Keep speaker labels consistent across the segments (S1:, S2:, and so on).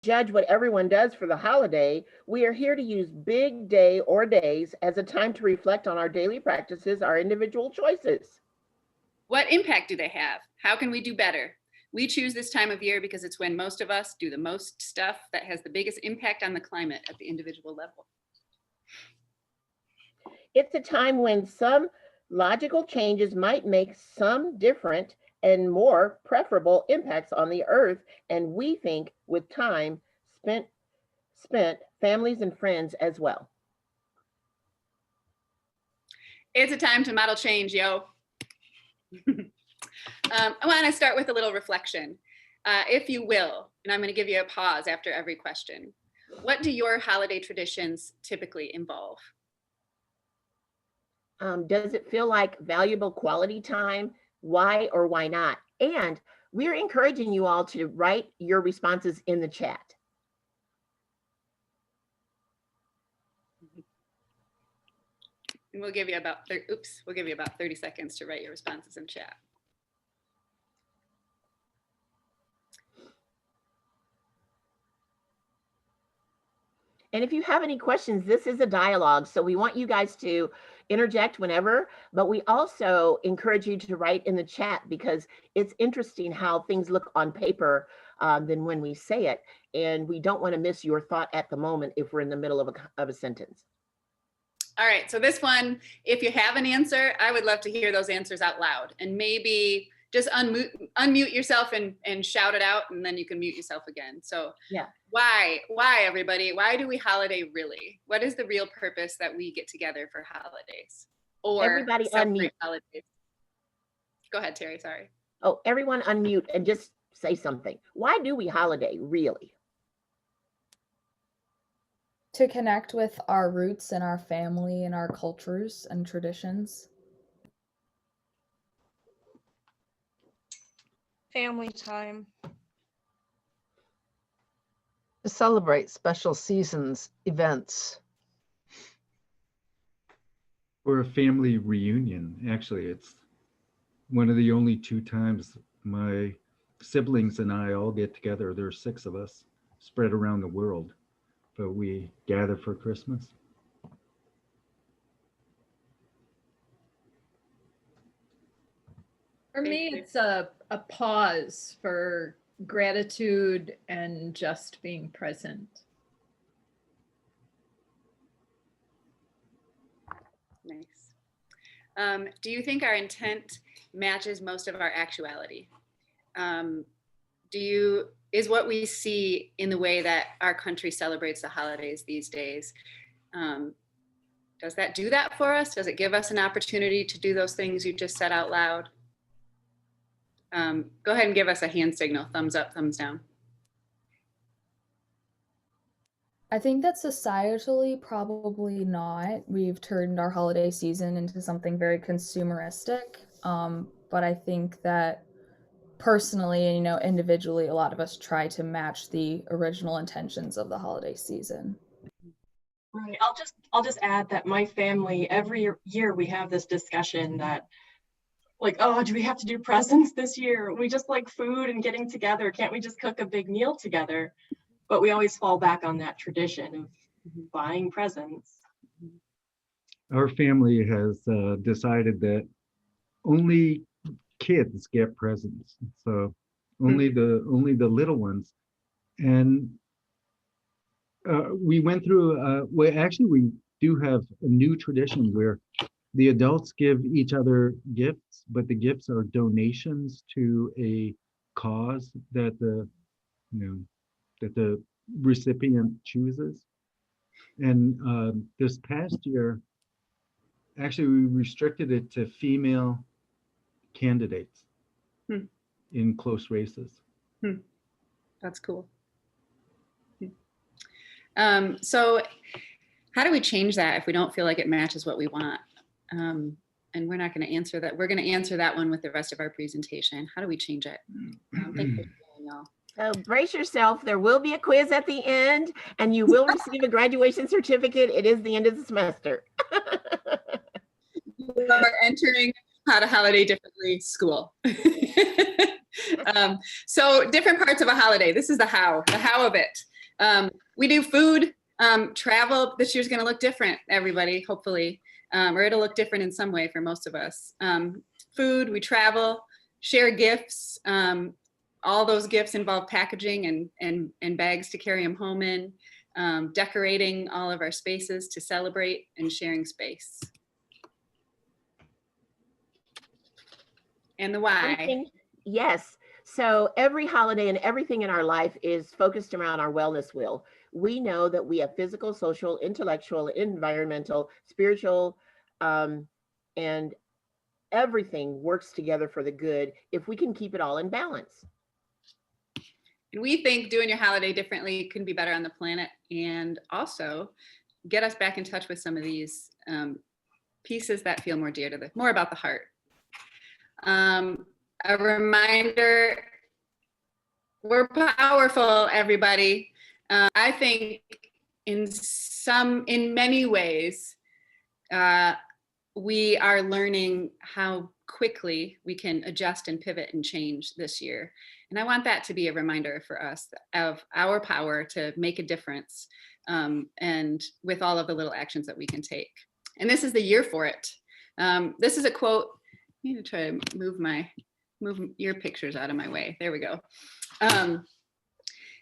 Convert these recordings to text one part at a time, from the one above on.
S1: judge what everyone does for the holiday. We are here to use big day or days as a time to reflect on our daily practices, our individual choices.
S2: What impact do they have? How can we do better? We choose this time of year because it's when most of us do the most stuff that has the biggest impact on the climate at the individual level.
S1: It's a time when some logical changes might make some different and more preferable impacts on the earth, and we think with time spent families and friends as well.
S2: It's a time to model change, yo. I want to start with a little reflection, if you will, and I'm going to give you a pause after every question. What do your holiday traditions typically involve?
S1: Does it feel like valuable quality time? Why or why not? And we're encouraging you all to write your responses in the chat.
S2: And we'll give you about 30 seconds to write your responses in chat.
S1: And if you have any questions, this is a dialogue, so we want you guys to interject whenever, but we also encourage you to write in the chat because it's interesting how things look on paper than when we say it, and we don't want to miss your thought at the moment if we're in the middle of a sentence.
S2: All right, so this one, if you have an answer, I would love to hear those answers out loud, and maybe just unmute yourself and shout it out, and then you can mute yourself again. So
S1: yeah.
S2: Why everybody? Why do we holiday really? What is the real purpose that we get together for holidays? Or
S1: everybody unmute.
S2: Holidays? Go ahead, Terry, sorry.
S1: Oh, everyone unmute and just say something. Why do we holiday really?
S3: To connect with our roots and our family and our cultures and traditions.
S4: Family time.
S5: To celebrate special seasons, events.
S6: For a family reunion. Actually, it's one of the only 2 times my siblings and I all get together. There are 6 of us spread around the world, but we gather for Christmas.
S7: For me, it's a pause for gratitude and just being present.
S2: Nice. Do you think our intent matches most of our actuality? Is what we see in the way that our country celebrates the holidays these days, does that do that for us? Does it give us an opportunity to do those things you just said out loud? Go ahead and give us a hand signal, thumbs up, thumbs down.
S3: I think that societally, probably not. We've turned our holiday season into something very consumeristic. But I think that personally, individually, a lot of us try to match the original intentions of the holiday season.
S4: Right. I'll just add that my family, every year we have this discussion that, like, oh, do we have to do presents this year? We just like food and getting together. Can't we just cook a big meal together? But we always fall back on that tradition of buying presents.
S6: Our family has decided that only kids get presents, so only the little ones. And we went through. We do have a new tradition where the adults give each other gifts, but the gifts are donations to a cause that the recipient chooses. And this past year, actually, we restricted it to female candidates in close races.
S2: That's cool. So how do we change that if we don't feel like it matches what we want? And we're not going to answer that. We're going to answer that one with the rest of our presentation. How do we change it? Thank you for sharing, y'all.
S1: So brace yourself. There will be a quiz at the end, and you will receive a graduation certificate. It is the end of the semester.
S2: We're entering How to Holiday Differently School. So different parts of a holiday. This is the how of it. We do food, travel. This year's going to look different, everybody, hopefully, or it'll look different in some way for most of us. Food, we travel, share gifts. All those gifts involve packaging and bags to carry them home in, decorating all of our spaces to celebrate, and sharing space. And the why.
S1: Yes. So every holiday and everything in our life is focused around our wellness wheel. We know that we have physical, social, intellectual, environmental, spiritual, and everything works together for the good if we can keep it all in balance.
S2: And we think doing your holiday differently can be better on the planet, and also get us back in touch with some of these pieces that feel more dear to more about the heart. A reminder, we're powerful, everybody. I think in many ways, we are learning how quickly we can adjust and pivot and change this year. And I want that to be a reminder for us of our power to make a difference, and with all of the little actions that we can take. And this is the year for it. This is a quote. I need to try to move your pictures out of my way. There we go.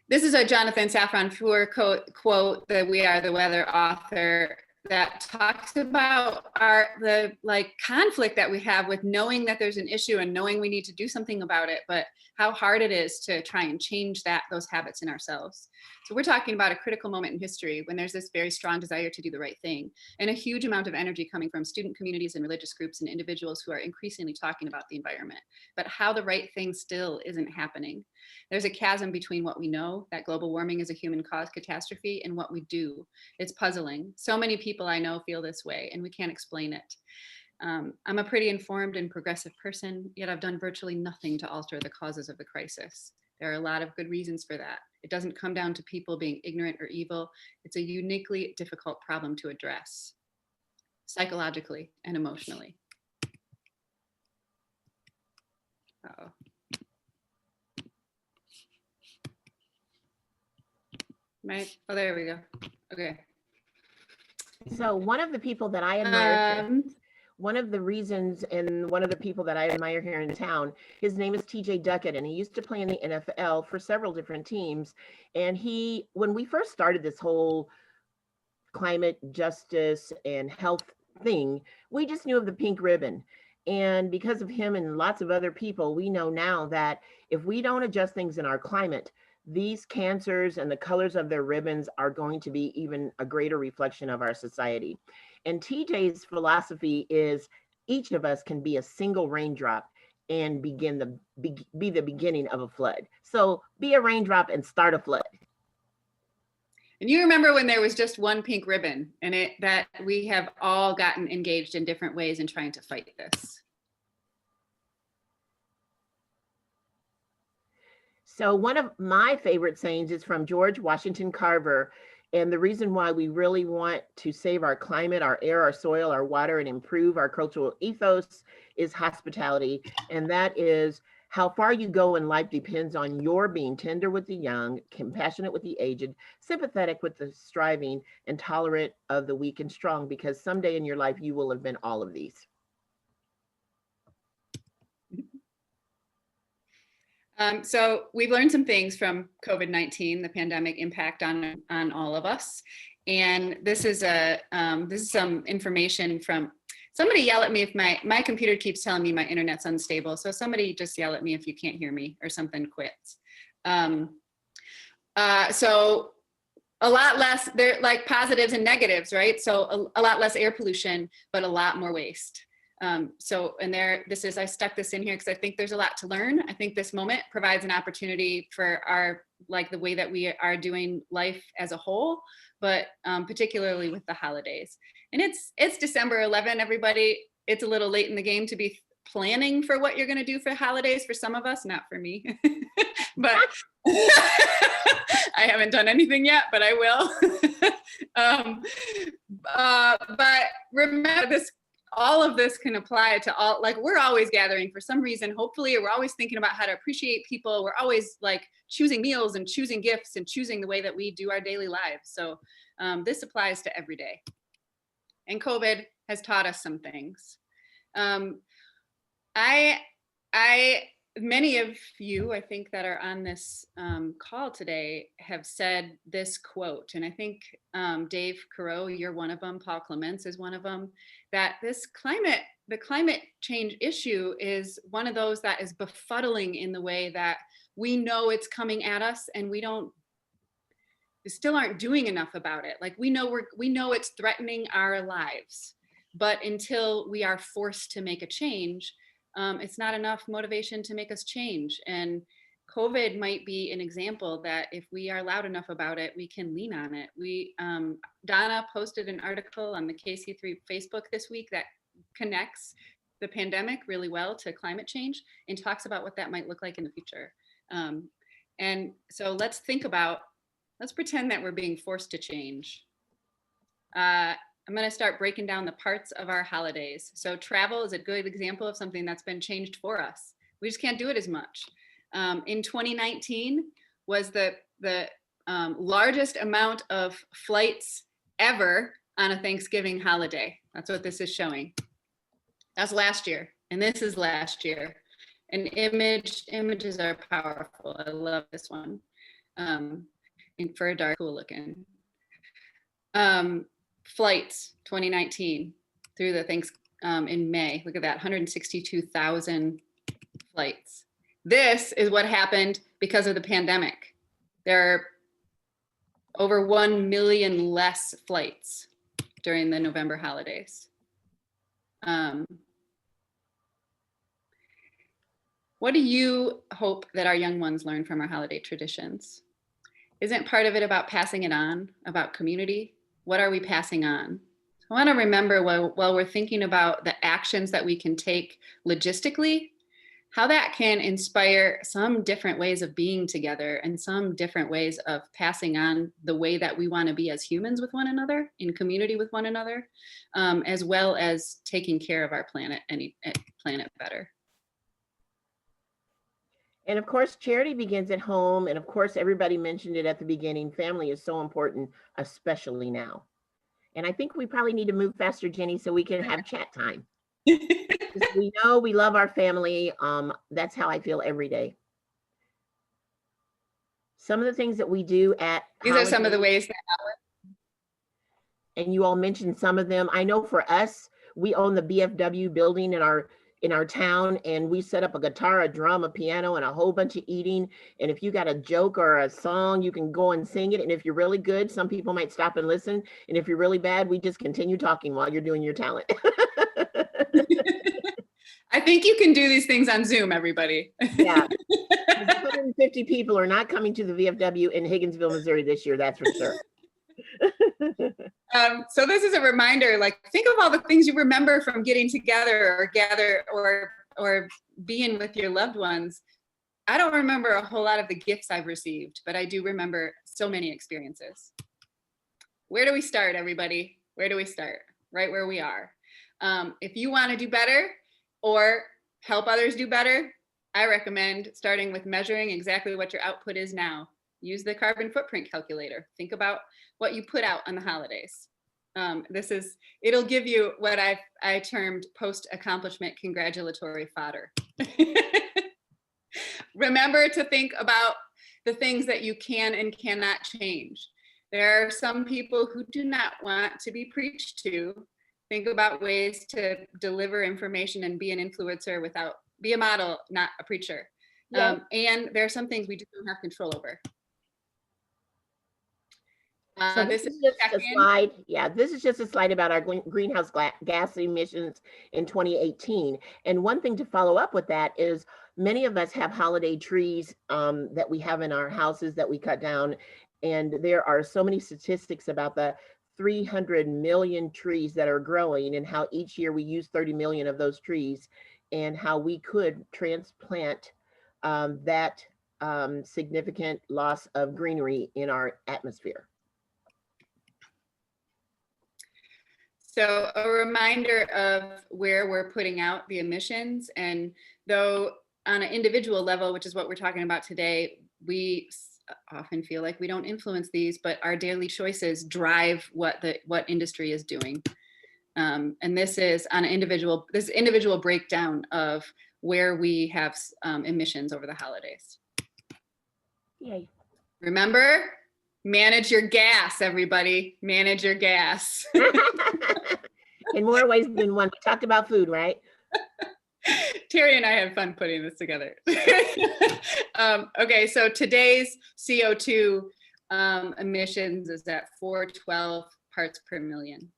S2: This is a Jonathan Safran Foer quote, that We Are the Weather author, that talks about the conflict that we have with knowing that there's an issue and knowing we need to do something about it, but how hard it is to try and change those habits in ourselves. So we're talking about a critical moment in history when there's this very strong desire to do the right thing, and a huge amount of energy coming from student communities and religious groups and individuals who are increasingly talking about the environment, but how the right thing still isn't happening. There's a chasm between what we know, that global warming is a human-caused catastrophe, and what we do. It's puzzling. So many people I know feel this way, and we can't explain it. I'm a pretty informed and progressive person, yet I've done virtually nothing to alter the causes of the crisis. There are a lot of good reasons for that. It doesn't come down to people being ignorant or evil. It's a uniquely difficult problem to address, psychologically and emotionally. Uh-oh. Oh, there we go. Okay.
S1: So one of the people that I admire, one of the reasons and one of the people that I admire here in town, his name is TJ Duckett, and he used to play in the NFL for several different teams. And when we first started this whole climate justice and health thing, we just knew of the pink ribbon. And because of him and lots of other people, we know now that if we don't adjust things in our climate, these cancers and the colors of their ribbons are going to be even a greater reflection of our society. And TJ's philosophy is each of us can be a single raindrop and be the beginning of a flood. So be a raindrop and start a flood.
S2: And you remember when there was just one pink ribbon, and that we have all gotten engaged in different ways in trying to fight this.
S1: So one of my favorite sayings is from George Washington Carver. And the reason why we really want to save our climate, our air, our soil, our water, and improve our cultural ethos is hospitality. And that is, how far you go in life depends on your being tender with the young, compassionate with the aged, sympathetic with the striving, and tolerant of the weak and strong, because someday in your life you will have been all of these.
S2: So we've learned some things from COVID-19, the pandemic impact on all of us. And this is some information from, somebody yell at me if my computer keeps telling me my internet's unstable. So somebody just yell at me if you can't hear me or something quits. So a lot less, they're like positives and negatives, right? So a lot less air pollution, but a lot more waste. I stuck this in here because I think there's a lot to learn. I think this moment provides an opportunity for the way that we are doing life as a whole, but particularly with the holidays. And it's December 11, everybody. It's a little late in the game to be planning for what you're going to do for holidays for some of us, not for me. But I haven't done anything yet, but I will. But remember this. all of this can apply to all, like we're always gathering for some reason, hopefully, we're always thinking about how to appreciate people. We're always like choosing meals and choosing gifts and choosing the way that we do our daily lives. So this applies to every day. And COVID has taught us some things. Many of you, I think, that are on this call today have said this quote, and I think Dave Careau, you're one of them, Paul Clements is one of them, that the climate change issue is one of those that is befuddling in the way that we know it's coming at us and we still aren't doing enough about it. Like we know it's threatening our lives, but until we are forced to make a change, it's not enough motivation to make us change. And COVID might be an example that if we are loud enough about it, we can lean on it. Donna posted an article on the KC3 Facebook this week that connects the pandemic really well to climate change and talks about what that might look like in the future. And so let's pretend that we're being forced to change. I'm going to start breaking down the parts of our holidays. So travel is a good example of something that's been changed for us. We just can't do it as much. In 2019 was the largest amount of flights ever on a Thanksgiving holiday. That's what this is showing. That's last year, and this is last year. And images are powerful. I love this one. For a dark, cool looking. Flights 2019 through the in May. Look at that, 162,000 flights. This is what happened because of the pandemic. There are over 1 million less flights during the November holidays. What do you hope that our young ones learn from our holiday traditions? Isn't part of it about passing it on, about community? What are we passing on? I want to remember while we're thinking about the actions that we can take logistically, how that can inspire some different ways of being together and some different ways of passing on the way that we want to be as humans with one another, in community with one another, as well as taking care of our planet and planet better.
S1: And of course, charity begins at home. And of course, everybody mentioned it at the beginning. Family is so important, especially now. And I think we probably need to move faster, Jenny, so we can have chat time. We know we love our family. That's how I feel every day. Some of the things that we do at
S2: These are some of the ways that
S1: and you all mentioned some of them. I know for us, we own the BFW building in our town, and we set up a guitar, a drum, a piano, and a whole bunch of eating. And if you got a joke or a song, you can go and sing it. And if you're really good, some people might stop and listen. And if you're really bad, we just continue talking while you're doing your talent.
S2: I think you can do these things on Zoom, everybody.
S1: Yeah. 150 people are not coming to the VFW in Higginsville, Missouri this year, that's for sure.
S2: So this is a reminder, like, think of all the things you remember from getting together or being with your loved ones. I don't remember a whole lot of the gifts I've received, but I do remember so many experiences. Where do we start, everybody? Where do we start? Right where we are. If you want to do better or help others do better, I recommend starting with measuring exactly what your output is now. Use the carbon footprint calculator. Think about what you put out on the holidays. It'll give you what I termed post-accomplishment congratulatory fodder. Remember to think about the things that you can and cannot change. There are some people who do not want to be preached to. Think about ways to deliver information and be an influencer be a model, not a preacher. Yeah. And there are some things we just don't have control over.
S1: So this is just a slide. Yeah, this is just a slide about our greenhouse gas emissions in 2018. And one thing to follow up with that is many of us have holiday trees that we have in our houses that we cut down. And there are so many statistics about the 300 million trees that are growing and how each year we use 30 million of those trees and how we could transplant that significant loss of greenery in our atmosphere.
S2: So a reminder of where we're putting out the emissions, and though on an individual level, which is what we're talking about today, we often feel like we don't influence these, but our daily choices drive what industry is doing. And this is on an individual breakdown of where we have emissions over the holidays.
S1: Yay.
S2: Remember, manage your gas, everybody. Manage your gas.
S1: In more ways than one. We talked about food, right?
S2: Terry and I had fun putting this together. Okay, so today's CO2 emissions is at 412 parts per million.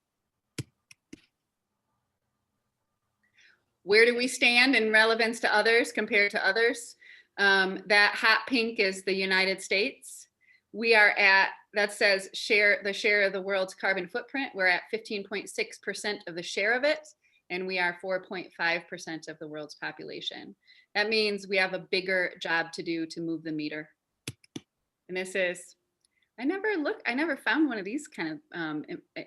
S2: Where do we stand in relevance to others compared to others? That hot pink is the United States. We are at, that says the share of the world's carbon footprint. We're at 15.6% of the share of it, and we are 4.5% of the world's population. That means we have a bigger job to do to move the meter. And this is, I never found one of these kind of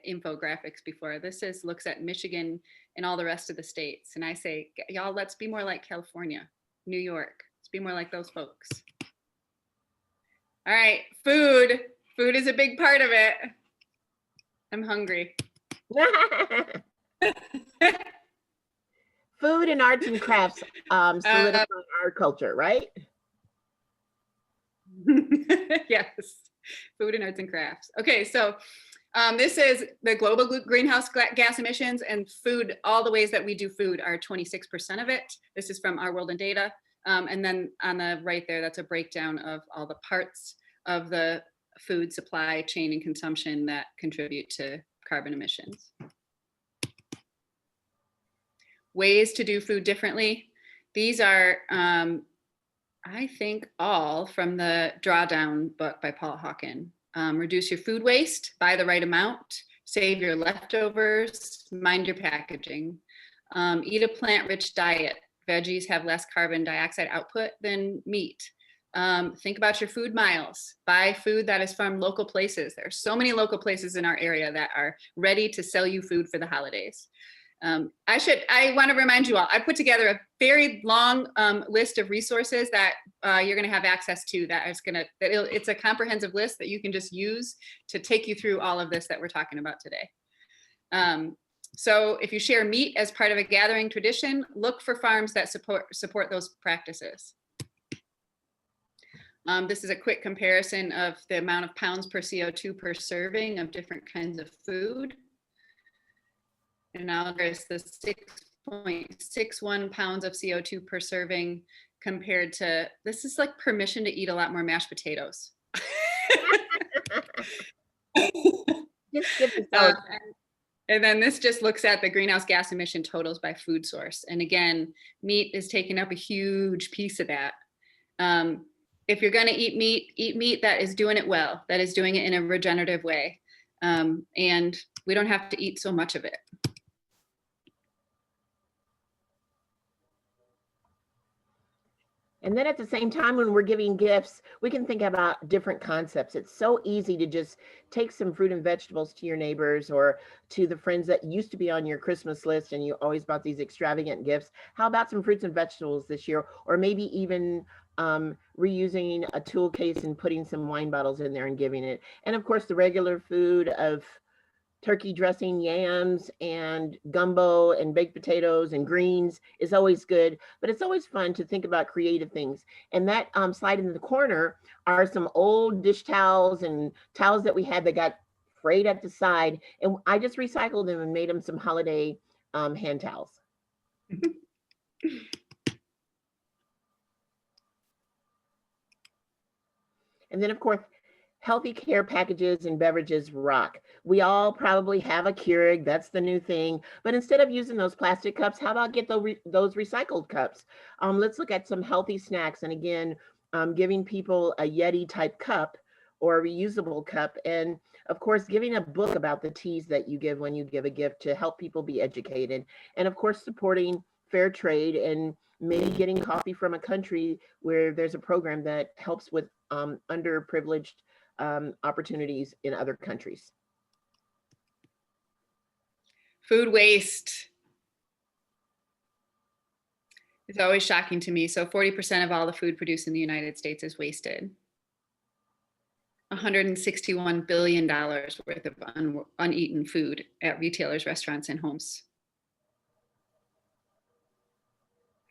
S2: infographics before. This looks at Michigan and all the rest of the states. And I say, y'all, let's be more like California, New York. Let's be more like those folks. All right, food. Food is a big part of it. I'm hungry.
S1: Food and arts and crafts solidify our culture, right?
S2: Yes, food and arts and crafts. Okay, so this is the global greenhouse gas emissions, and food, all the ways that we do food are 26% of it. This is from Our World in Data. And then on the right there, that's a breakdown of all the parts of the food supply chain and consumption that contribute to carbon emissions. Ways to do food differently. These are, I think, all from the Drawdown book by Paul Hawken. Reduce your food waste, buy the right amount, save your leftovers, mind your packaging. Eat a plant-rich diet. Veggies have less carbon dioxide output than meat. Think about your food miles. Buy food that is from local places. There are so many local places in our area that are ready to sell you food for the holidays. I want to remind you all, I put together a very long list of resources that you're going to have access to. It's a comprehensive list that you can just use to take you through all of this that we're talking about today. So if you share meat as part of a gathering tradition, look for farms that support those practices. This is a quick comparison of the amount of pounds per CO2 per serving of different kinds of food. And now there's the 6.61 pounds of CO2 per serving compared to, this is like permission to eat a lot more mashed potatoes. And then this just looks at the greenhouse gas emission totals by food source. And again, meat is taking up a huge piece of that. If you're going to eat meat that is doing it well, that is doing it in a regenerative way. And we don't have to eat so much of it.
S1: And then at the same time, when we're giving gifts, we can think about different concepts. It's so easy to just take some fruit and vegetables to your neighbors or to the friends that used to be on your Christmas list and you always bought these extravagant gifts. How about some fruits and vegetables this year? Or maybe even reusing a tool case and putting some wine bottles in there and giving it. And of course, the regular food of turkey dressing, yams, and gumbo, and baked potatoes, and greens is always good, but it's always fun to think about creative things. And that slide in the corner are some old dish towels and towels that we had that got frayed at the side, and I just recycled them and made them some holiday hand towels. And then, of course, healthy care packages and beverages rock. We all probably have a Keurig, that's the new thing. But instead of using those plastic cups, how about get those recycled cups? Let's look at some healthy snacks. And again, giving people a Yeti type cup or a reusable cup. And of course, giving a book about the teas that you give when you give a gift to help people be educated. And of course, supporting fair trade and maybe getting coffee from a country where there's a program that helps with underprivileged opportunities in other countries.
S2: Food waste is always shocking to me. So 40% of all the food produced in the United States is wasted. $161 billion worth of uneaten food at retailers, restaurants, and homes.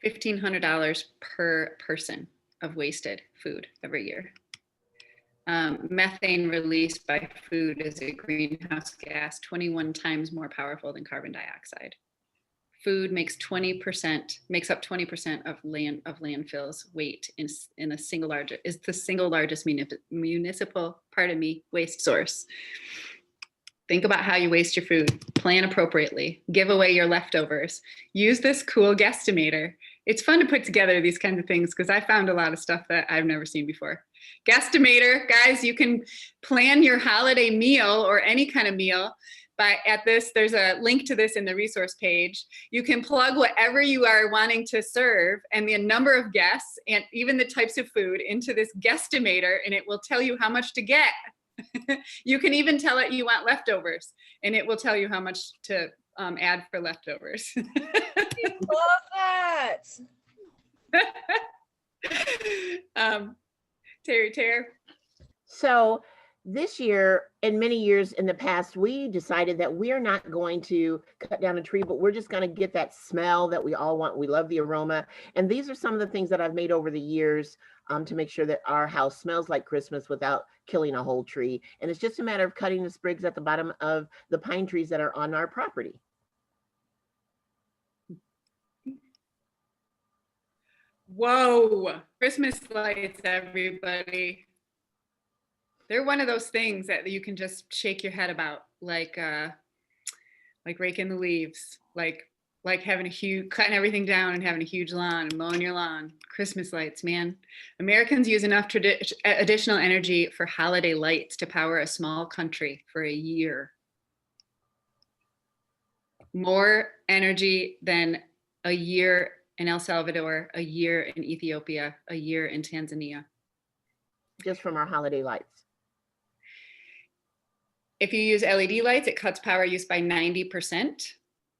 S2: $1,500 per person of wasted food every year. Methane released by food is a greenhouse gas 21 times more powerful than carbon dioxide. Food makes up 20% of landfills weight in the single largest municipal waste source. Think about how you waste your food. Plan appropriately. Give away your leftovers. Use this cool guesstimator. It's fun to put together these kinds of things because I found a lot of stuff that I've never seen before. Guesstimator, guys, you can plan your holiday meal or any kind of meal there's a link to this in the resource page. You can plug whatever you are wanting to serve and the number of guests and even the types of food into this guesstimator, and it will tell you how much to get. You can even tell it you want leftovers, and it will tell you how much to add for leftovers.
S8: Love that.
S2: Terri.
S1: So this year and many years in the past, we decided that we're not going to cut down a tree, but we're just going to get that smell that we all want. We love the aroma. And these are some of the things that I've made over the years to make sure that our house smells like Christmas without killing a whole tree. And it's just a matter of cutting the sprigs at the bottom of the pine trees that are on our property.
S2: Whoa, Christmas lights, everybody. They're one of those things that you can just shake your head about, like raking the leaves, like having cutting everything down and having a huge lawn and mowing your lawn. Christmas lights, man. Americans use enough additional energy for holiday lights to power a small country for a year. More energy than a year in El Salvador, a year in Ethiopia, a year in Tanzania.
S1: Just from our holiday lights.
S2: If you use LED lights, it cuts power use by 90%.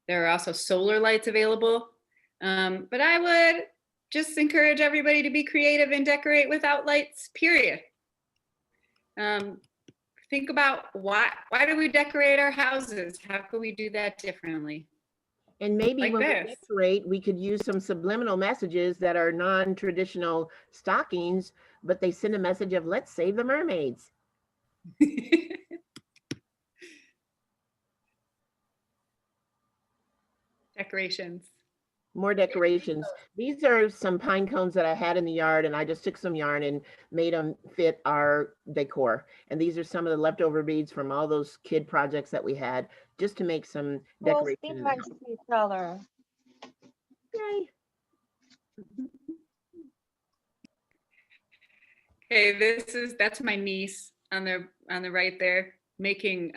S2: There are also solar lights available. But I would just encourage everybody to be creative and decorate without lights, period. Think about why do we decorate our houses? How can we do that differently?
S1: And maybe
S2: Like
S1: when
S2: this.
S1: we decorate, we could use some subliminal messages that are non-traditional stockings, but they send a message of let's save the mermaids.
S2: Decorations.
S1: More decorations. These are some pine cones that I had in the yard, and I just took some yarn and made them fit our decor. And these are some of the leftover beads from all those kid projects that we had, just to make some decorations.
S8: Sweet color.
S1: Yay.
S2: Okay, that's my niece on the right there, making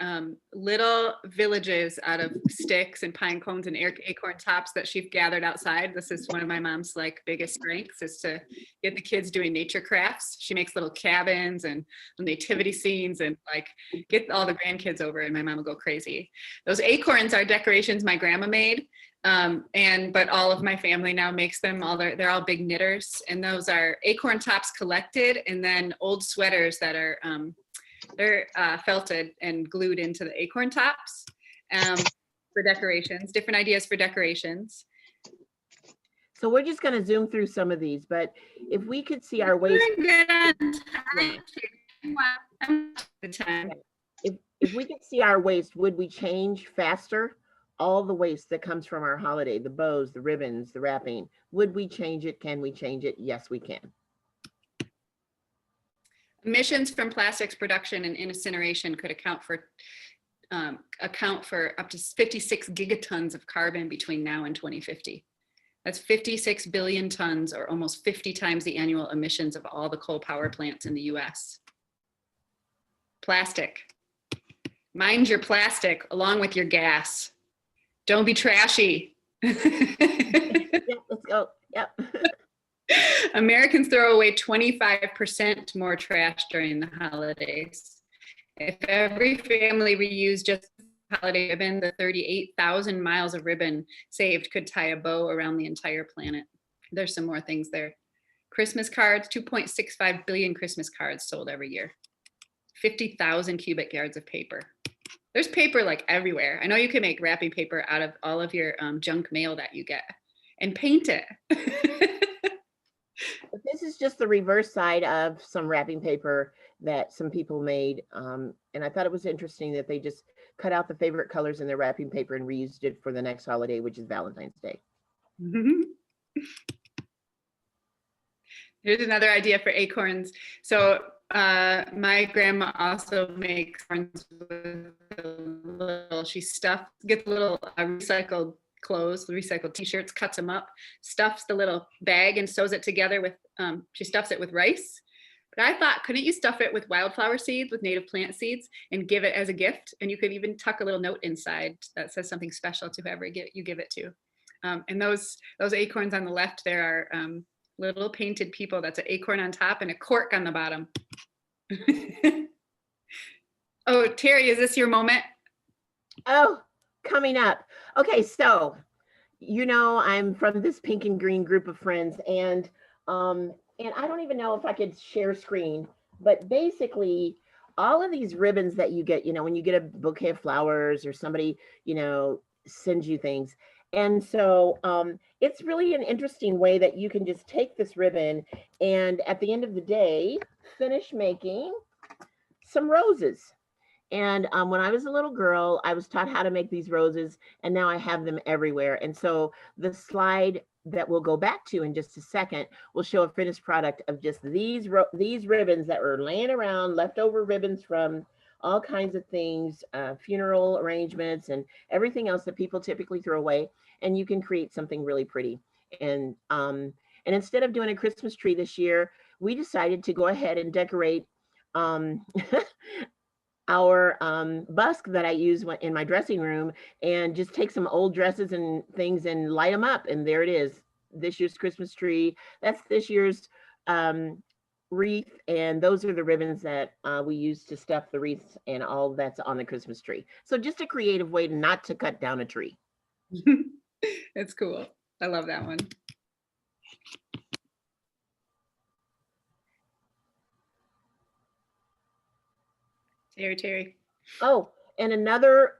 S2: little villages out of sticks and pine cones and acorn tops that she's gathered outside. This is one of my mom's biggest strengths, is to get the kids doing nature crafts. She makes little cabins and nativity scenes and get all the grandkids over, and my mom will go crazy. Those acorns are decorations my grandma made. But all of my family now makes them. They're all big knitters, and those are acorn tops collected, and then old sweaters that are they're felted and glued into the acorn tops for decorations. Different ideas for decorations.
S1: So we're just going to zoom through some of these, but if we could see our waste. If we could see our waste, would we change faster? All the waste that comes from our holiday, the bows, the ribbons, the wrapping, would we change it? Can we change it? Yes, we can.
S2: Emissions from plastics production and incineration could account for up to 56 gigatons of carbon between now and 2050. That's 56 billion tons, or almost 50 times the annual emissions of all the coal power plants in the US. Plastic. Mind your plastic along with your gas. Don't be trashy.
S1: Yeah, let's go. Yep.
S2: Americans throw away 25% more trash during the holidays. If every family reused just holiday ribbon, the 38,000 miles of ribbon saved could tie a bow around the entire planet. There's some more things there. Christmas cards, 2.65 billion Christmas cards sold every year. 50,000 cubic yards of paper. There's paper like everywhere. I know you can make wrapping paper out of all of your junk mail that you get and paint it.
S1: But this is just the reverse side of some wrapping paper that some people made. And I thought it was interesting that they just cut out the favorite colors in their wrapping paper and reused it for the next holiday, which is Valentine's Day.
S2: Here's another idea for acorns. So my grandma also makes acorns with she gets little recycled clothes, recycled t-shirts, cuts them up, stuffs the little bag and sews it together with, she stuffs it with rice. But I thought, couldn't you stuff it with wildflower seeds, with native plant seeds, and give it as a gift? And you could even tuck a little note inside that says something special to whoever you give it to. And those acorns on the left there are little painted people. That's an acorn on top and a cork on the bottom. Oh, Terri, is this your moment?
S1: Oh, coming up. Okay, so you know I'm from this pink and green group of friends, and I don't even know if I could share screen, but basically all of these ribbons that you get, you know, when you get a bouquet of flowers or somebody, you know, sends you things. And so it's really an interesting way that you can just take this ribbon and at the end of the day, finish making some roses. And when I was a little girl, I was taught how to make these roses, and now I have them everywhere. And so the slide that we'll go back to in just a second will show a finished product of just these ribbons that were laying around, leftover ribbons from all kinds of things, funeral arrangements and everything else that people typically throw away. And you can create something really pretty. And instead of doing a Christmas tree this year, we decided to go ahead and decorate our busk that I use in my dressing room, and just take some old dresses and things and light them up. And there it is, this year's Christmas tree. That's this year's wreath. And those are the ribbons that we use to stuff the wreaths and all that's on the Christmas tree. So just a creative way not to cut down a tree.
S2: It's cool. I love that one. Terri.
S1: Oh, and another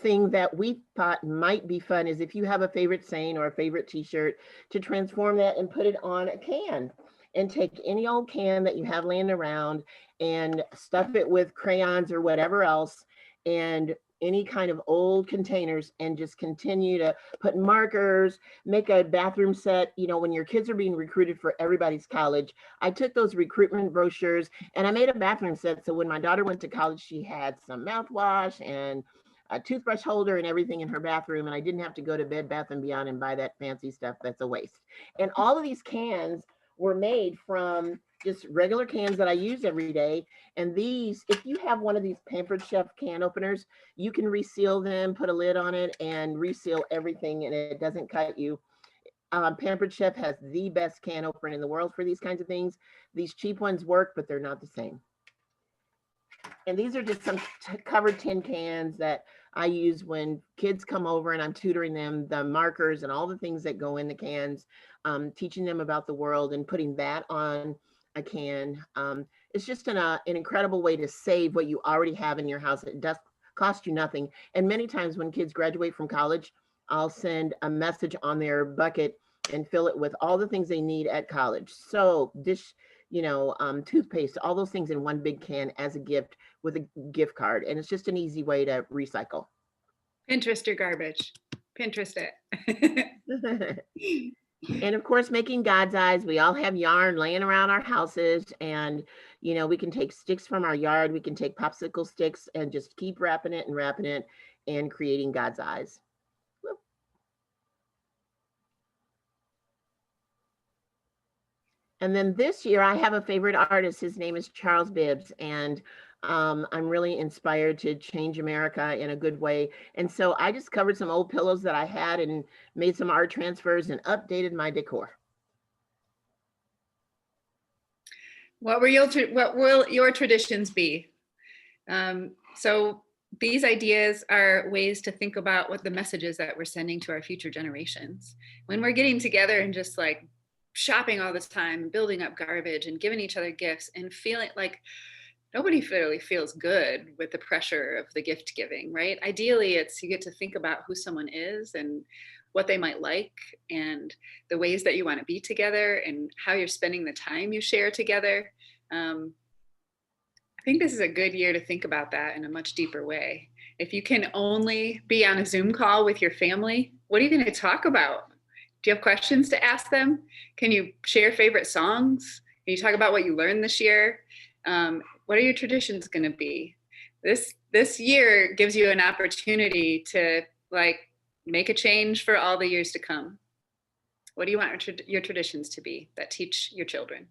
S1: thing that we thought might be fun is if you have a favorite saying or a favorite t-shirt, to transform that and put it on a can, and take any old can that you have laying around and stuff it with crayons or whatever else, and any kind of old containers, and just continue to put markers, make a bathroom set. You know, when your kids are being recruited for everybody's college, I took those recruitment brochures and I made a bathroom set. So when my daughter went to college, she had some mouthwash and a toothbrush holder and everything in her bathroom. And I didn't have to go to Bed Bath & Beyond and buy that fancy stuff. That's a waste. And all of these cans were made from just regular cans that I use every day. And these, if you have one of these Pampered Chef can openers, you can reseal them, put a lid on it, and reseal everything, and it doesn't cut you. Pampered Chef has the best can opener in the world for these kinds of things. These cheap ones work, but they're not the same. And these are just some covered tin cans that I use when kids come over and I'm tutoring them the markers and all the things that go in the cans, teaching them about the world and putting that on a can. It's just an incredible way to save what you already have in your house. It does cost you nothing. And many times when kids graduate from college, I'll send a message on their bucket and fill it with all the things they need at college. So dish, you know, toothpaste, all those things in one big can as a gift with a gift card. And it's just an easy way to recycle.
S2: Pinterest your garbage. Pinterest it.
S1: And of course, making God's eyes. We all have yarn laying around our houses, and you know, we can take sticks from our yard, we can take popsicle sticks and just keep wrapping it and creating God's eyes. Whoop. And then this year I have a favorite artist. His name is Charles Bibbs, and I'm really inspired to change America in a good way. And so I just covered some old pillows that I had and made some art transfers and updated my decor. What
S2: will your traditions be? So these ideas are ways to think about what the messages that we're sending to our future generations. When we're getting together and just like shopping all this time, building up garbage and giving each other gifts and feeling like nobody really feels good with the pressure of the gift giving, right? Ideally, it's you get to think about who someone is and what they might like and the ways that you want to be together and how you're spending the time you share together. I think this is a good year to think about that in a much deeper way. If you can only be on a Zoom call with your family, what are you going to talk about? Do you have questions to ask them? Can you share favorite songs? Can you talk about what you learned this year? What are your traditions going to be? This year gives you an opportunity to like make a change for all the years to come. What do you want your traditions to be that teach your children?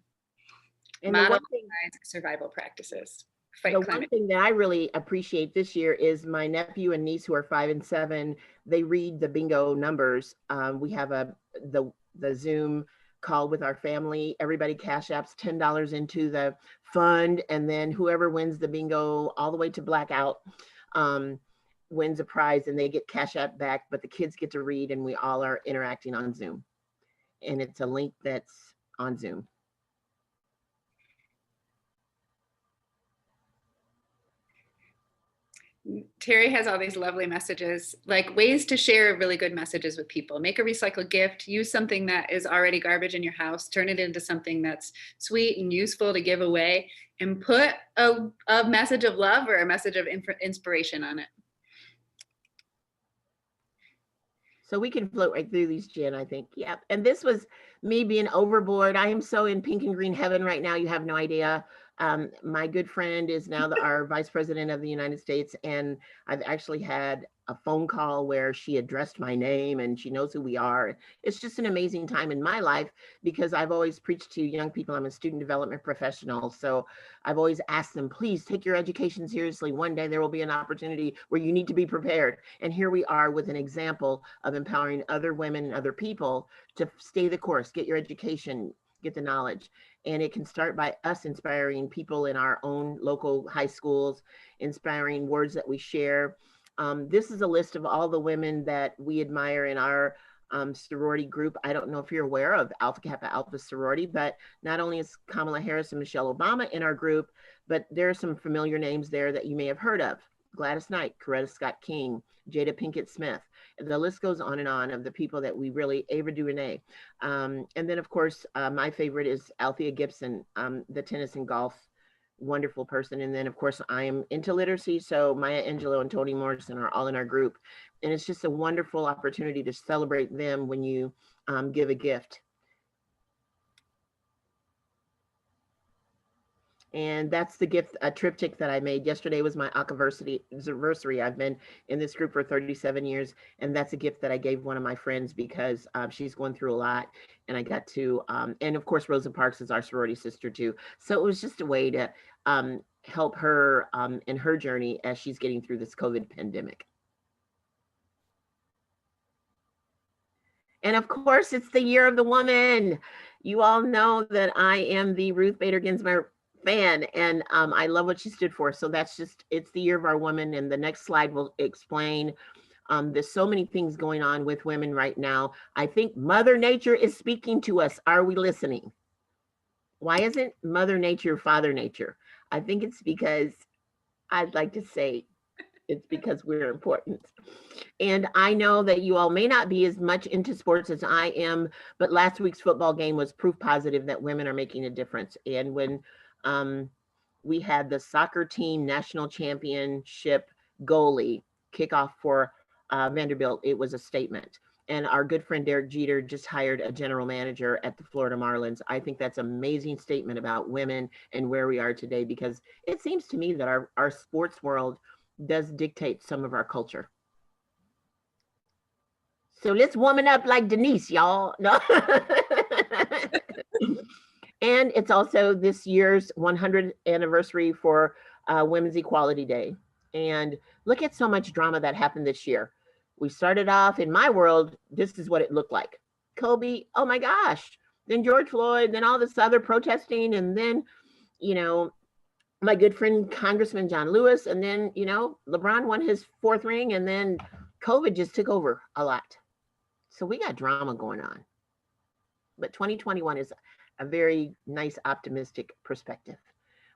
S1: And the one thing,
S2: survival practices.
S1: one thing that I really appreciate this year is my nephew and niece who are 5 and 7. They read the bingo numbers. We have the Zoom call with our family. Everybody cash apps $10 into the fund, and then whoever wins the bingo all the way to blackout wins a prize, and they get cash app back. But the kids get to read, and we all are interacting on Zoom, and it's a link that's on Zoom.
S2: Terri has all these lovely messages, like ways to share really good messages with people. Make a recycled gift, use something that is already garbage in your house, turn it into something that's sweet and useful to give away, and put a message of love or a message of inspiration on it.
S1: So we can float right through these, Jen, I think. Yep. And this was me being overboard. I am so in pink and green heaven right now. You have no idea. My good friend is now our vice president of the United States. And I've actually had a phone call where she addressed my name and she knows who we are. It's just an amazing time in my life because I've always preached to young people. I'm a student development professional. So I've always asked them, please take your education seriously. One day there will be an opportunity where you need to be prepared. And here we are with an example of empowering other women and other people to stay the course, get your education, get the knowledge. And it can start by us inspiring people in our own local high schools, inspiring words that we share. This is a list of all the women that we admire in our sorority group. I don't know if you're aware of Alpha Kappa Alpha sorority, but not only is Kamala Harris and Michelle Obama in our group, but there are some familiar names there that you may have heard of. Gladys Knight, Coretta Scott King, Jada Pinkett Smith. The list goes on and on of the people that we really, Ava DuVernay. And then of course, my favorite is Althea Gibson, the tennis and golf wonderful person. And then of course I am into literacy, so Maya Angelou and Toni Morrison are all in our group, and it's just a wonderful opportunity to celebrate them when you give a gift. And that's the gift, a triptych that I made. Yesterday was my anniversary. I've been in this group for 37 years, and that's a gift that I gave one of my friends because she's going through a lot. And I got to, and of course, Rosa Parks is our sorority sister too. So it was just a way to help her in her journey as she's getting through this COVID pandemic. And of course, it's the year of the woman. You all know that I am the Ruth Bader Ginsburg fan, and I love what she stood for. So that's just, it's the year of our woman. And the next slide will explain there's so many things going on with women right now. I think Mother Nature is speaking to us. Are we listening? Why isn't Mother Nature Father Nature? I think it's because, I'd like to say, it's because we're important. And I know that you all may not be as much into sports as I am, but last week's football game was proof positive that women are making a difference. And when we had the soccer team national championship goalie kickoff for Vanderbilt, it was a statement. And our good friend Derek Jeter just hired a general manager at the Florida Marlins. I think that's an amazing statement about women and where we are today, because it seems to me that our sports world does dictate some of our culture. So let's woman up like Denise, y'all. No. And it's also this year's 100th anniversary for Women's Equality Day. And look at so much drama that happened this year. We started off, in my world, this is what it looked like. Kobe, oh my gosh. Then George Floyd, then all this other protesting. And then, you know, my good friend Congressman John Lewis, and then LeBron won his 4th ring, and then COVID just took over a lot. So we got drama going on. But 2021 is a very nice, optimistic perspective.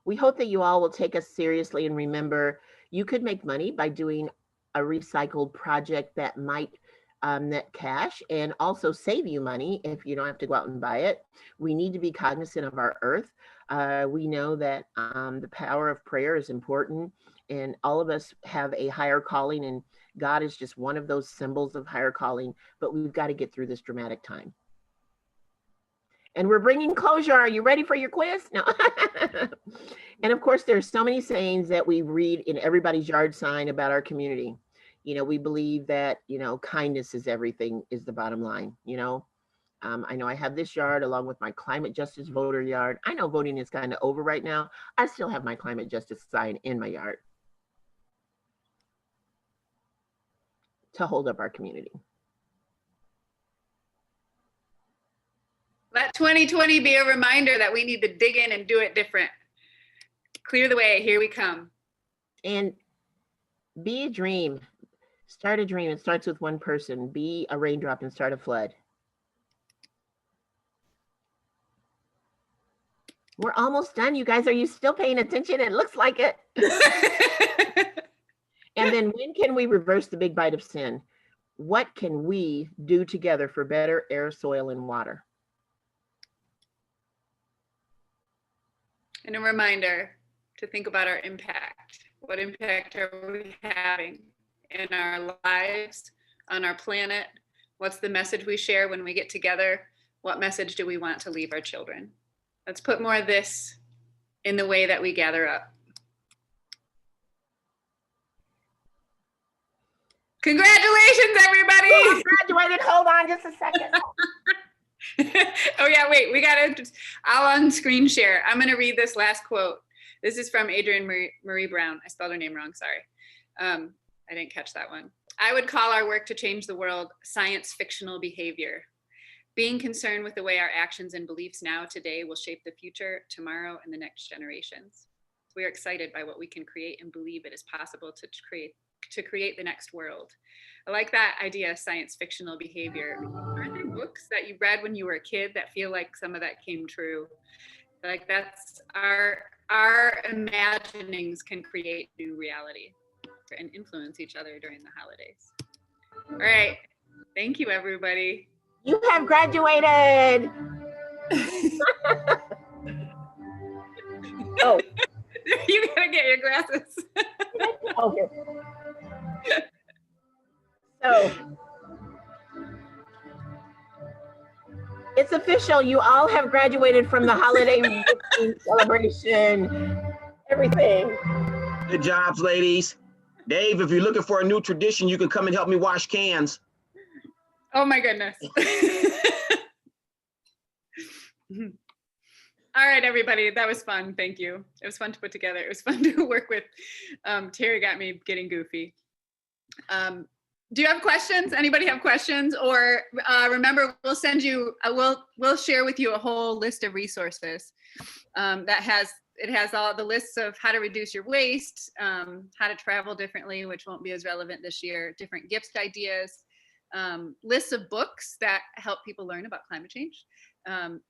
S1: We hope that you all will take us seriously and remember you could make money by doing a recycled project that might net cash and also save you money if you don't have to go out and buy it. We need to be cognizant of our earth. We know that the power of prayer is important, and all of us have a higher calling, and God is just one of those symbols of higher calling, but we've got to get through this dramatic time. And we're bringing closure. Are you ready for your quiz? No. And of course, there's so many sayings that we read in everybody's yard sign about our community. We believe that, kindness is everything is the bottom line. I know I have this yard along with my climate justice voter yard. I know voting is kind of over right now. I still have my climate justice sign in my yard to hold up our community.
S2: Let 2020 be a reminder that we need to dig in and do it different. Clear the way. Here we come.
S1: And be a dream. Start a dream. It starts with one person. Be a raindrop and start a flood. We're almost done. You guys, are you still paying attention? It looks like it. And then when can we reverse the big bite of sin? What can we do together for better air, soil, and water?
S2: And a reminder to think about our impact. What impact are we having in our lives, on our planet? What's the message we share when we get together? What message do we want to leave our children? Let's put more of this in the way that we gather up. Congratulations, everybody!
S1: Oh, graduated. Hold on just a second.
S2: Oh yeah, wait, I'll on screen share. I'm gonna read this last quote. This is from Adrienne Marie Brown. I spelled her name wrong, sorry. I didn't catch that one. I would call our work to change the world science fictional behavior. Being concerned with the way our actions and beliefs now today will shape the future, tomorrow, and the next generations. We are excited by what we can create and believe it is possible to create the next world. I like that idea of science fictional behavior. Aren't there books that you read when you were a kid that feel like some of that came true? Like that's our imaginings can create new reality and influence each other during the holidays. All right, thank you everybody.
S1: You have graduated. Oh.
S2: You gotta get your glasses.
S1: Okay. So it's official. You all have graduated from the holiday celebration, everything.
S9: Good jobs, ladies. Dave, if you're looking for a new tradition, you can come and help me wash cans.
S2: Oh my goodness. All right, everybody, that was fun. Thank you. It was fun to put together. It was fun to work with. Terry got me getting goofy. Do you have questions? Anybody have questions? Or remember, we'll send you, we'll share with you a whole list of resources that has all the lists of how to reduce your waste, how to travel differently, which won't be as relevant this year, different gift ideas, lists of books that help people learn about climate change.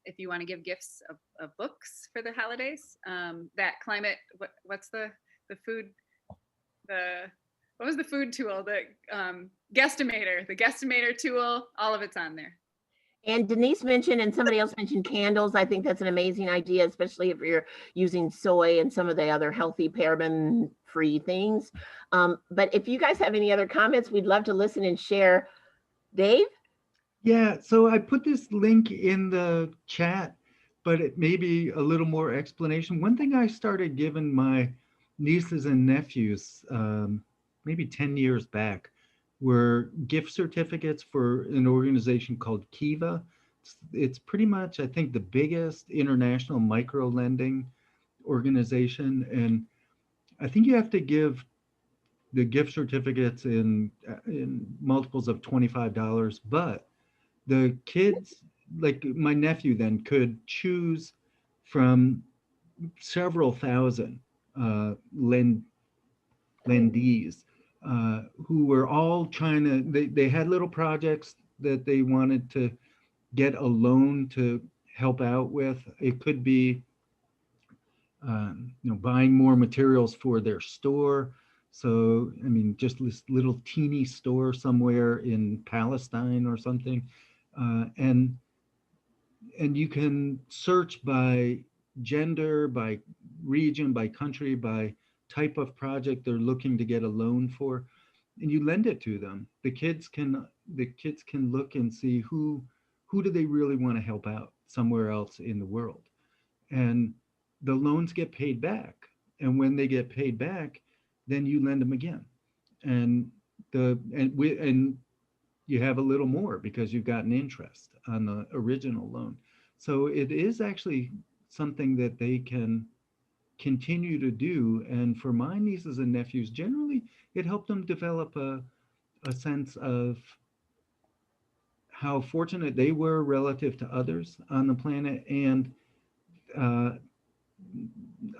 S2: If you want to give gifts of books for the holidays, that climate, what's the food, what was the food tool, the guesstimator tool, all of it's on there.
S1: And Denise mentioned, and somebody else mentioned candles. I think that's an amazing idea, especially if you're using soy and some of the other healthy paraben-free things. But if you guys have any other comments, we'd love to listen and share. Dave?
S6: Yeah, so I put this link in the chat, but it may be a little more explanation. One thing I started giving my nieces and nephews maybe 10 years back were gift certificates for an organization called Kiva. It's pretty much, I think, the biggest international micro lending organization. And I think you have to give the gift certificates in multiples of $25, but the kids, like my nephew then, could choose from several thousand lendees who were all trying to, they had little projects that they wanted to get a loan to help out with. It could be buying more materials for their store. So, I mean, just this little teeny store somewhere in Palestine or something. And you can search by gender, by region, by country, by type of project they're looking to get a loan for, and you lend it to them. The kids can look and see who do they really want to help out somewhere else in the world. And the loans get paid back. And when they get paid back, then you lend them again. And you have a little more because you've got an interest on the original loan. So it is actually something that they can continue to do. And for my nieces and nephews, generally, it helped them develop a sense of how fortunate they were relative to others on the planet, and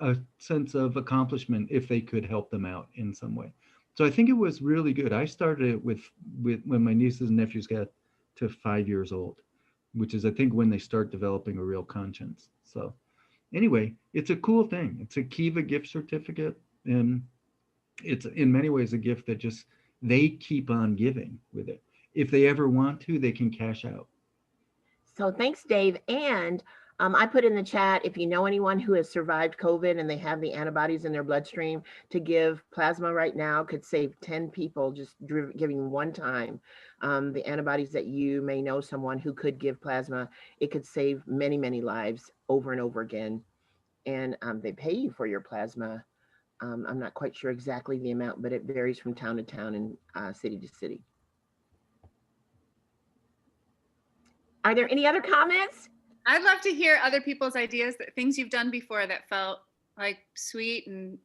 S6: a sense of accomplishment if they could help them out in some way. So I think it was really good. I started it with when my nieces and nephews got to 5 years old, which is, I think, when they start developing a real conscience. So anyway, it's a cool thing. It's a Kiva gift certificate, and it's in many ways a gift that just they keep on giving with it. If they ever want to, they can cash out.
S1: So thanks, Dave. And I put in the chat, if you know anyone who has survived COVID and they have the antibodies in their bloodstream, to give plasma right now could save 10 people, just giving one time the antibodies that you may know someone who could give plasma. It could save many, many lives over and over again. And they pay you for your plasma. I'm not quite sure exactly the amount, but it varies from town to town and city to city. Are there any other comments?
S2: I'd love to hear other people's ideas, things you've done before that felt like sweet and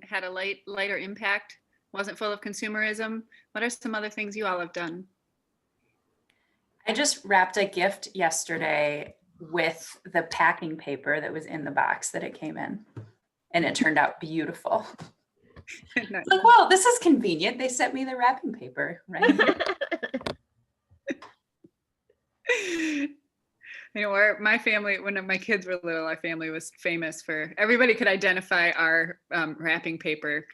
S2: had a lighter impact, wasn't full of consumerism. What are some other things you all have done?
S10: I just wrapped a gift yesterday with the packing paper that was in the box that it came in, and it turned out beautiful.
S2: Nice.
S10: Like, well, this is convenient. They sent me the wrapping paper, right?
S2: You know, my family, when my kids were little, our family was famous for, everybody could identify our wrapping paper.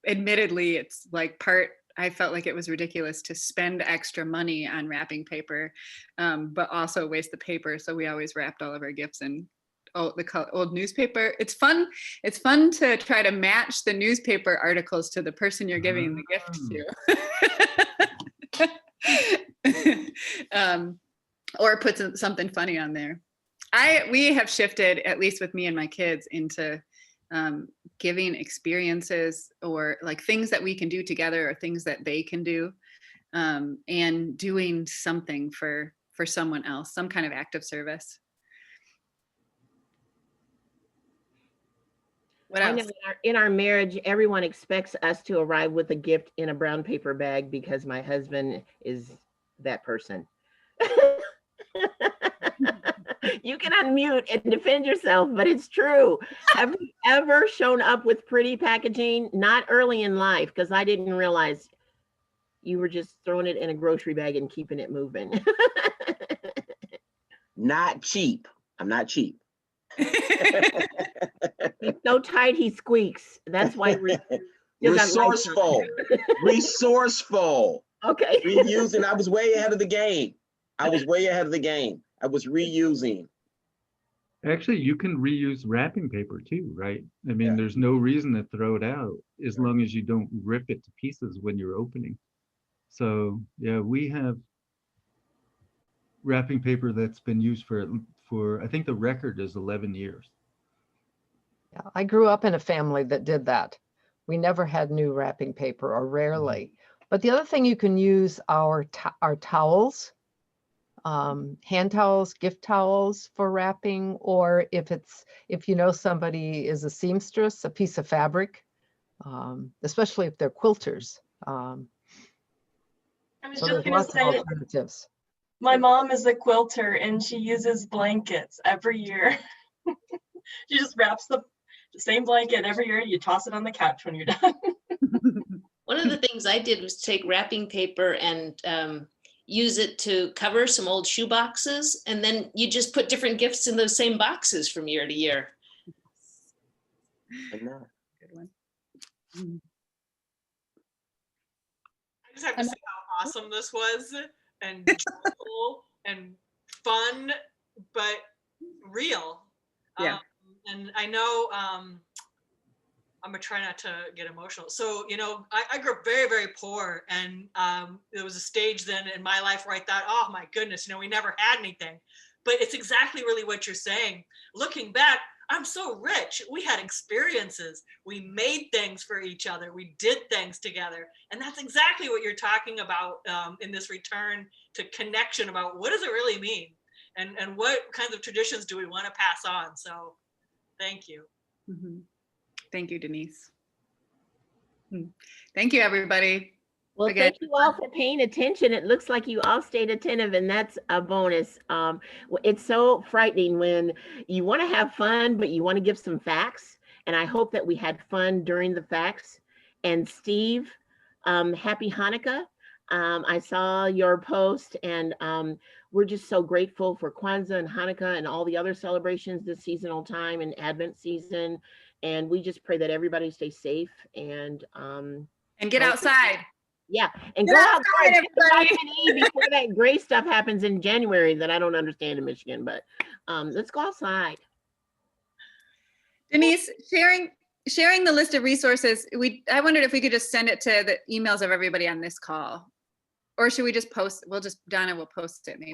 S2: Admittedly, it's like I felt like it was ridiculous to spend extra money on wrapping paper, but also waste the paper. So we always wrapped all of our gifts in the old newspaper. It's fun to try to match the newspaper articles to the person you're giving the gift to. Or put something funny on there. We have shifted, at least with me and my kids, into giving experiences or like things that we can do together or things that they can do, and doing something for someone else, some kind of act of service. What else?
S1: I know in our marriage, everyone expects us to arrive with a gift in a brown paper bag because my husband is that person. You can unmute and defend yourself, but it's true. Have you ever shown up with pretty packaging? Not early in life, because I didn't realize you were just throwing it in a grocery bag and keeping it moving.
S9: Not cheap. I'm not cheap.
S1: He's so tight he squeaks. That's why we're
S9: resourceful. Resourceful.
S1: Okay.
S9: Reusing. I was way ahead of the game. I was reusing.
S6: Actually, you can reuse wrapping paper too, right? I mean, there's no reason to throw it out as long as you don't rip it to pieces when you're opening. So yeah, we have wrapping paper that's been used for I think the record is 11 years.
S5: Yeah, I grew up in a family that did that. We never had new wrapping paper, or rarely. But the other thing you can use are towels. Hand towels, gift towels for wrapping, or if you know somebody is a seamstress, a piece of fabric, especially if they're quilters.
S4: I was
S5: So
S4: just
S5: there's
S4: gonna
S5: lots of
S4: say,
S5: alternatives.
S4: my mom is a quilter and she uses blankets every year. She just wraps Same blanket every year. You toss it on the couch when you're done.
S11: One of the things I did was take wrapping paper and use it to cover some old shoe boxes. And then you just put different gifts in those same boxes from year to year.
S2: Good one.
S12: I just have to say how awesome this was, and joyful and fun, but real.
S2: Yeah.
S12: And I know I'm gonna try not to get emotional. So, you know, I grew up very, very poor, and there was a stage then in my life where I thought, oh my goodness, you know, we never had anything. But it's exactly really what you're saying. Looking back, I'm so rich. We had experiences. We made things for each other. We did things together. And that's exactly what you're talking about in this return to connection about what does it really mean? And what kinds of traditions do we want to pass on? So thank you.
S2: Mm-hmm. Thank you, Denise. Thank you, everybody.
S1: Well,
S2: Again.
S1: thank you all for paying attention. It looks like you all stayed attentive, and that's a bonus. It's so frightening when you want to have fun, but you want to give some facts. And I hope that we had fun during the facts. And Steve, happy Hanukkah. I saw your post, and we're just so grateful for Kwanzaa and Hanukkah and all the other celebrations this seasonal time and Advent season. And we just pray that everybody stays safe and
S2: get outside.
S1: Yeah, and
S2: Get
S1: go
S2: outside,
S1: outside vitamin E before that gray stuff happens in January that I don't understand in Michigan. But let's go outside.
S2: Denise, sharing the list of resources. I wondered if we could just send it to the emails of everybody on this call, or should we just post? Donna will post it maybe.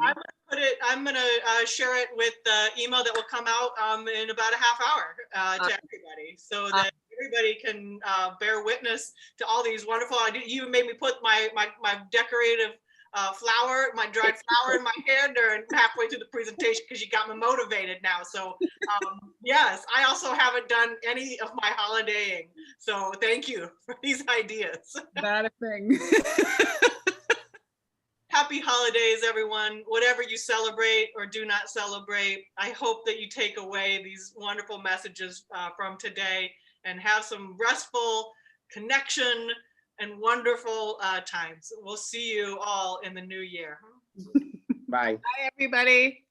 S12: I'm gonna share it with the email that will come out in about a half hour to everybody, so that everybody can bear witness to all these wonderful ideas. You made me put my decorative flower, my dried flower in my hair during halfway through the presentation because you got me motivated now. So yes, I also haven't done any of my holidaying. So thank you for these ideas.
S2: Not a thing.
S12: Happy holidays, everyone. Whatever you celebrate or do not celebrate, I hope that you take away these wonderful messages from today and have some restful connection and wonderful times. We'll see you all in the new year.
S9: Bye.
S2: Bye, everybody.